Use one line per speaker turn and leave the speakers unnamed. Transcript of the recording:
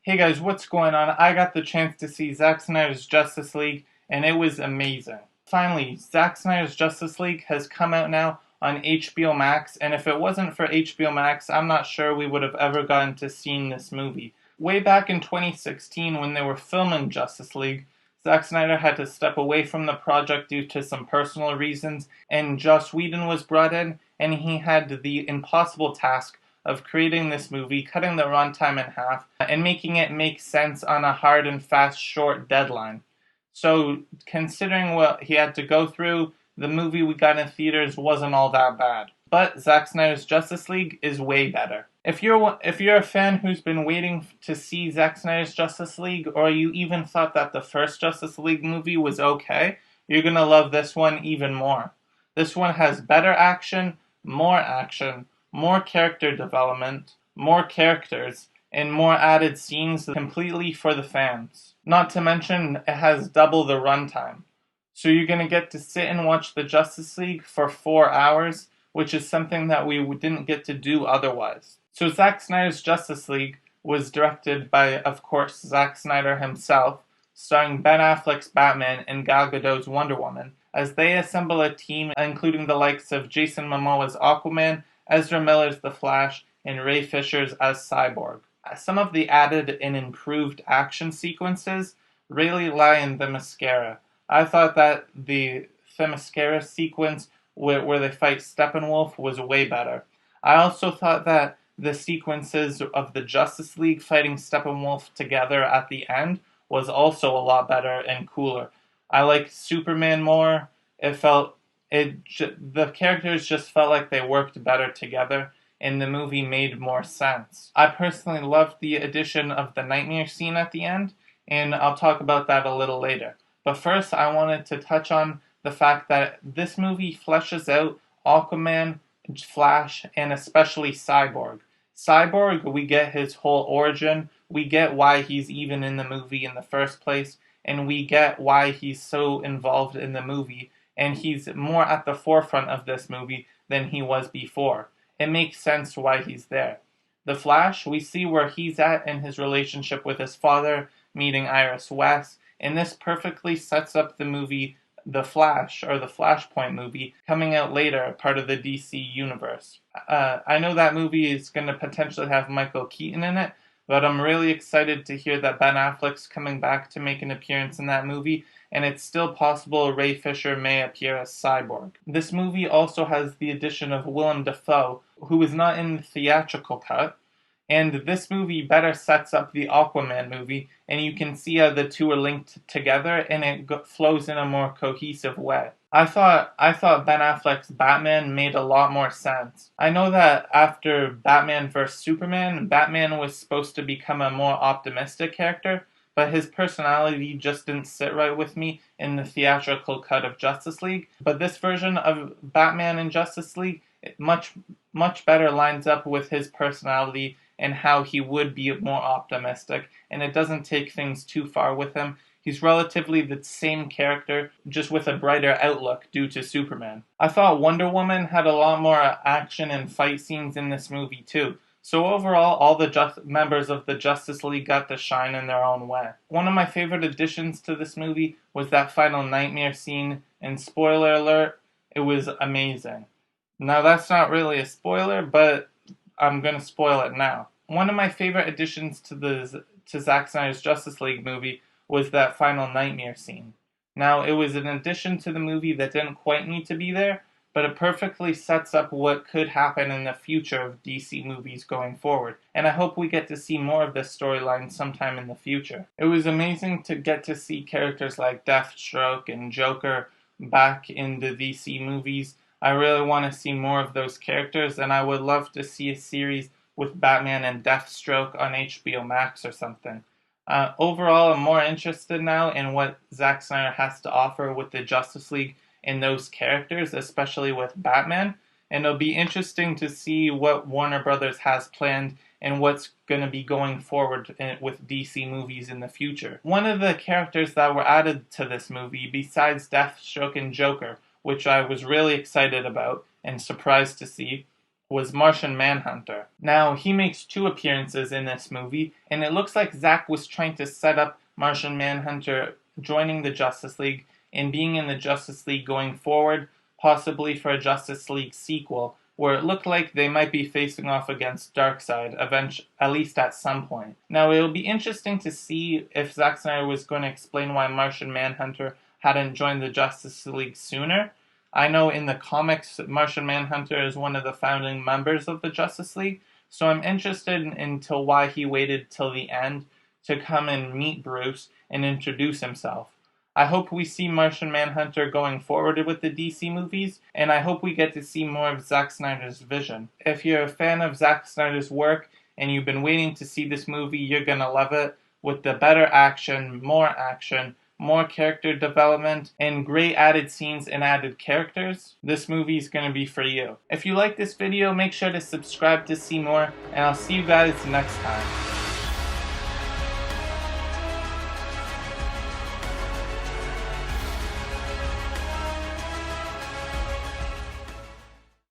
Hey guys, what's going on? I got the chance to see Zack Snyder's Justice League, and it was amazing. Finally, Zack Snyder's Justice League has come out now on HBO Max, and if it wasn't for HBO Max, I'm not sure we would have ever gotten to see this movie. Way back in 2016, when they were filming Justice League, Zack Snyder had to step away from the project due to some personal reasons, and Joss Whedon was brought in, and he had the impossible task of creating this movie, cutting the runtime in half, and making it make sense on a hard and fast short deadline. So, considering what he had to go through, the movie we got in theaters wasn't all that bad. But Zack Snyder's Justice League is way better. If you're a fan who's been waiting to see Zack Snyder's Justice League, or you even thought that the first Justice League movie was okay, you're gonna love this one even more. This one has better action, more character development, more characters, and more added scenes completely for the fans. Not to mention, it has double the runtime. So you're going to get to sit and watch the Justice League for 4 hours, which is something that we didn't get to do otherwise. So Zack Snyder's Justice League was directed by, of course, Zack Snyder himself, starring Ben Affleck's Batman and Gal Gadot's Wonder Woman, as they assemble a team including the likes of Jason Momoa's Aquaman, Ezra Miller's The Flash, and Ray Fisher's as Cyborg. Some of the added and improved action sequences really lie in the mascara. I thought that the Themyscira sequence where they fight Steppenwolf was way better. I also thought that the sequences of the Justice League fighting Steppenwolf together at the end was also a lot better and cooler. I liked Superman more. The characters just felt like they worked better together, and the movie made more sense. I personally loved the addition of the nightmare scene at the end, and I'll talk about that a little later. But first, I wanted to touch on the fact that this movie fleshes out Aquaman, Flash, and especially Cyborg. Cyborg, we get his whole origin, we get why he's even in the movie in the first place, and we get why he's so involved in the movie, and he's more at the forefront of this movie than he was before. It makes sense why he's there. The Flash, we see where he's at in his relationship with his father, meeting Iris West, and this perfectly sets up the movie The Flash, or the Flashpoint movie, coming out later, part of the DC universe. I know that movie is going to potentially have Michael Keaton in it, but I'm really excited to hear that Ben Affleck's coming back to make an appearance in that movie, and it's still possible Ray Fisher may appear as Cyborg. This movie also has the addition of Willem Dafoe, who is not in the theatrical cut, and this movie better sets up the Aquaman movie, and you can see how the two are linked together, and it flows in a more cohesive way. I thought Ben Affleck's Batman made a lot more sense. I know that after Batman vs. Superman, Batman was supposed to become a more optimistic character, but his personality just didn't sit right with me in the theatrical cut of Justice League. But this version of Batman in Justice League, much better lines up with his personality and how he would be more optimistic, and it doesn't take things too far with him. He's relatively the same character, just with a brighter outlook due to Superman. I thought Wonder Woman had a lot more action and fight scenes in this movie too. So overall, all the members of the Justice League got to shine in their own way. One of my favorite additions to this movie was that final nightmare scene, and spoiler alert, it was amazing. Now that's not really a spoiler, but I'm going to spoil it now. One of my favorite additions to Zack Snyder's Justice League movie was that final nightmare scene. Now, it was an addition to the movie that didn't quite need to be there, but it perfectly sets up what could happen in the future of DC movies going forward, and I hope we get to see more of this storyline sometime in the future. It was amazing to get to see characters like Deathstroke and Joker back in the DC movies. I really want to see more of those characters, and I would love to see a series with Batman and Deathstroke on HBO Max or something. Overall, I'm more interested now in what Zack Snyder has to offer with the Justice League and those characters, especially with Batman, and it'll be interesting to see what Warner Brothers has planned and what's going to be going forward with DC movies in the future. One of the characters that were added to this movie, besides Deathstroke and Joker, which I was really excited about and surprised to see, was Martian Manhunter. Now, he makes 2 appearances in this movie, and it looks like Zack was trying to set up Martian Manhunter joining the Justice League and being in the Justice League going forward, possibly for a Justice League sequel, where it looked like they might be facing off against Darkseid, at least at some point. Now, it'll be interesting to see if Zack Snyder was going to explain why Martian Manhunter hadn't joined the Justice League sooner. I know in the comics, Martian Manhunter is one of the founding members of the Justice League, so I'm interested into why he waited till the end to come and meet Bruce and introduce himself. I hope we see Martian Manhunter going forward with the DC movies, and I hope we get to see more of Zack Snyder's vision. If you're a fan of Zack Snyder's work and you've been waiting to see this movie, you're gonna love it with the better action, more character development, and great added scenes and added characters. This movie is gonna be for you. If you like this video, make sure to subscribe to see more, and I'll see you guys next time.